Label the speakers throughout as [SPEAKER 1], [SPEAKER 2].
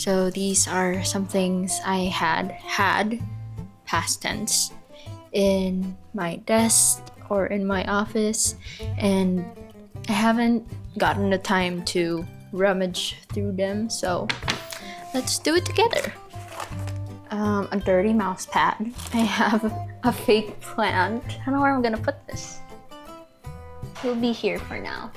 [SPEAKER 1] So these are some things I had past tense in my desk or in my office, and I haven't gotten the time to rummage through them, so let's do it together. A dirty mouse pad. I have a fake plant. I don't know where I'm gonna put this. It'll be here for now.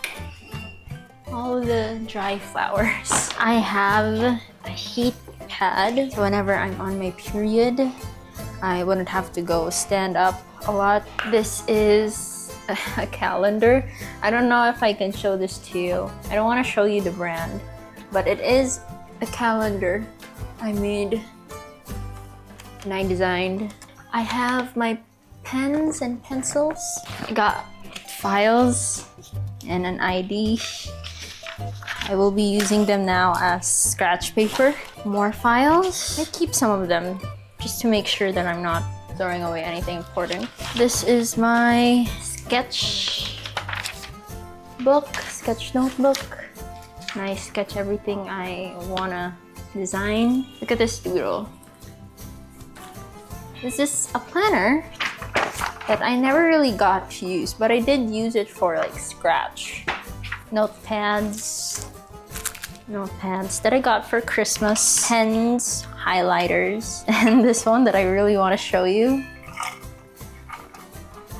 [SPEAKER 1] All the dry flowers. I have a heat pad, so whenever I'm on my period, I wouldn't have to go stand up a lot. This is a calendar. I don't know if I can show this to you. I don't want to show you the brand, but it is a calendar I made and I designed. I have my pens and pencils. I got files and an ID. I will be using them now as scratch paper. More files. I keep some of them just to make sure that I'm not throwing away anything important. This is my sketch notebook. And I sketch everything I wanna design. Look at this doodle. This is a planner that I never really got to use, but I did use it for like scratch. Notepads that I got for Christmas, pens, highlighters, and this one that I really want to show you.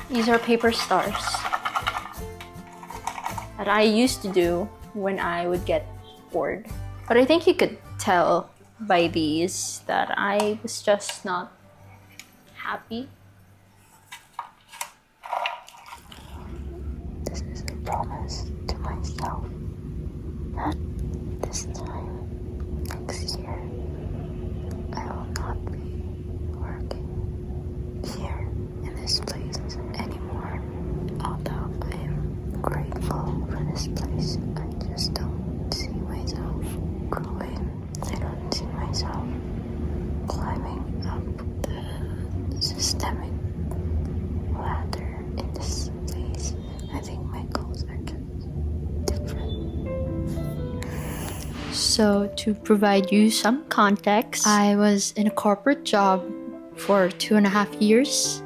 [SPEAKER 1] These are paper stars that I used to do when I would get bored. But I think you could tell by these that I was just not happy.
[SPEAKER 2] This is a promise to myself that this time next year I will not be working here in this place anymore. Although I am grateful for this place, I just don't see myself growing. I don't see myself climbing up the systemic ladder in this place. I think my goals are just different.
[SPEAKER 1] So to provide you some context, I was in a corporate job for 2.5 years,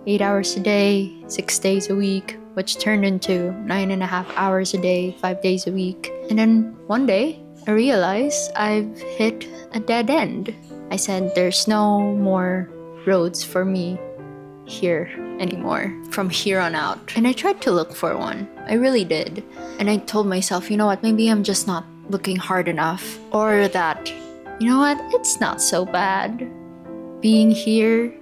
[SPEAKER 1] 8 hours a day, 6 days a week, which turned into 9.5 hours a day, 5 days a week. And then one day, I realized I've hit a dead end. I said there's no more roads for me here anymore from here on out. And I tried to look for one. I really did. And I told myself, you know what, maybe I'm just not looking hard enough. Or that, you know what, it's not so bad being here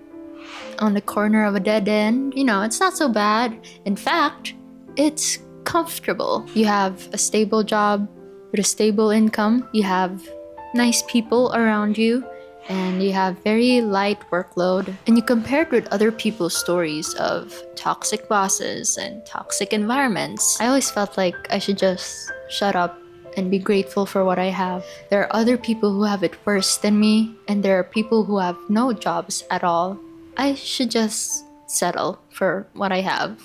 [SPEAKER 1] on the corner of a dead end. You know, it's not so bad. In fact, it's comfortable. You have a stable job with a stable income. You have nice people around you. And you have very light workload. And you compare it with other people's stories of toxic bosses and toxic environments. I always felt like I should just shut up and be grateful for what I have. There are other people who have it worse than me, and there are people who have no jobs at all. I should just settle for what I have,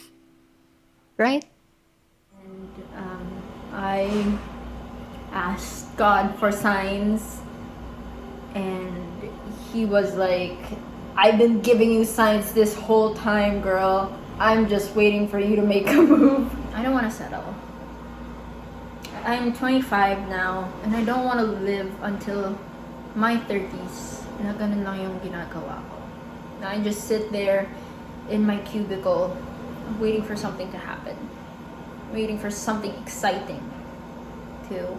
[SPEAKER 1] right? And I asked God for signs, and he was like, I've been giving you signs this whole time, girl. I'm just waiting for you to make a move. I don't want to settle. I'm 25 now, and I don't want to live until my 30s. Na ganun lang yung ginagawa ko. Na I just sit there in my cubicle, waiting for something to happen. Waiting for something exciting to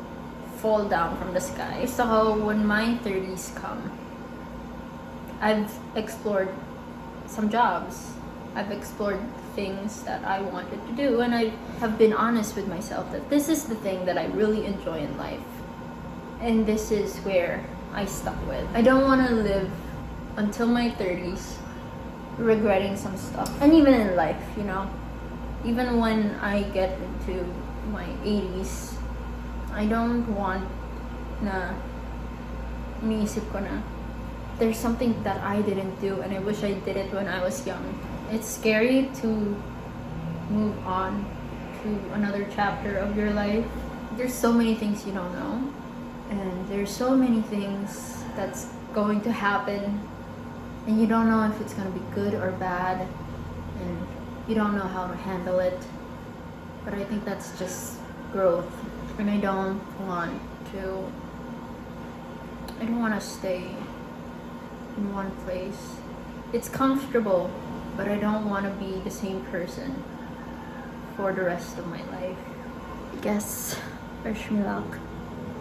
[SPEAKER 1] fall down from the sky. So when my 30s come, I've explored some jobs. I've explored things that I wanted to do, and I have been honest with myself that this is the thing that I really enjoy in life. And this is where I stuck with. I don't want to live until my 30s regretting some stuff. And even in life, you know, even when I get into my 80s, I don't want na iniisip ko na there's something that I didn't do and I wish I did it when I was young. It's scary to move on to another chapter of your life. There's so many things you don't know. and there's so many things that's going to happen, and you don't know if it's going to be good or bad, and you don't know how to handle it. But I think that's just growth, and I don't want to stay in one place. It's comfortable, but I don't want to be the same person for the rest of my life. I guess wish me luck.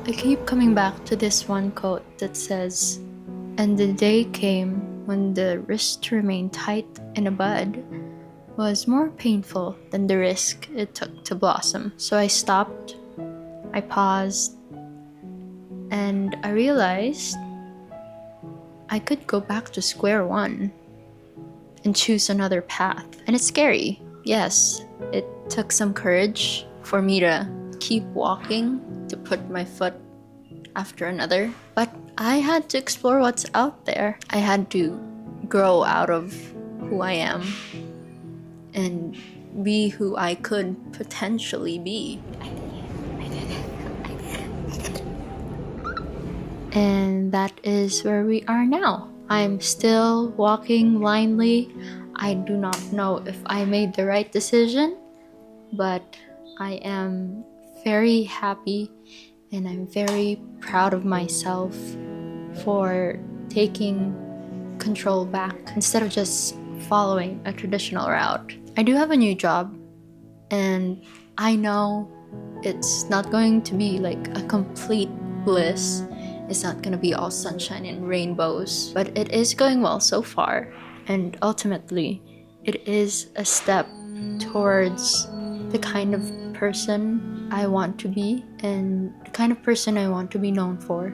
[SPEAKER 1] I keep coming back to this one quote that says, "And the day came when the risk to remain tight in a bud was more painful than the risk it took to blossom." So I stopped, I paused, and I realized I could go back to square one and choose another path. And it's scary. Yes, it took some courage for me to keep walking, to put my foot after another. But I had to explore what's out there. I had to grow out of who I am and be who I could potentially be. And that is where we are now. I'm still walking blindly. I do not know if I made the right decision, but I am very happy and I'm very proud of myself for taking control back instead of just following a traditional route. I do have a new job, and I know it's not going to be like a complete bliss. It's not going to be all sunshine and rainbows, but it is going well so far. And ultimately, it is a step towards the kind of person I want to be and the kind of person I want to be known for,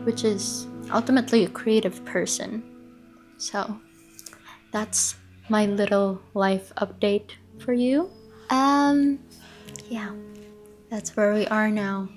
[SPEAKER 1] which is ultimately a creative person. So that's my little life update for you. Yeah, that's where we are now.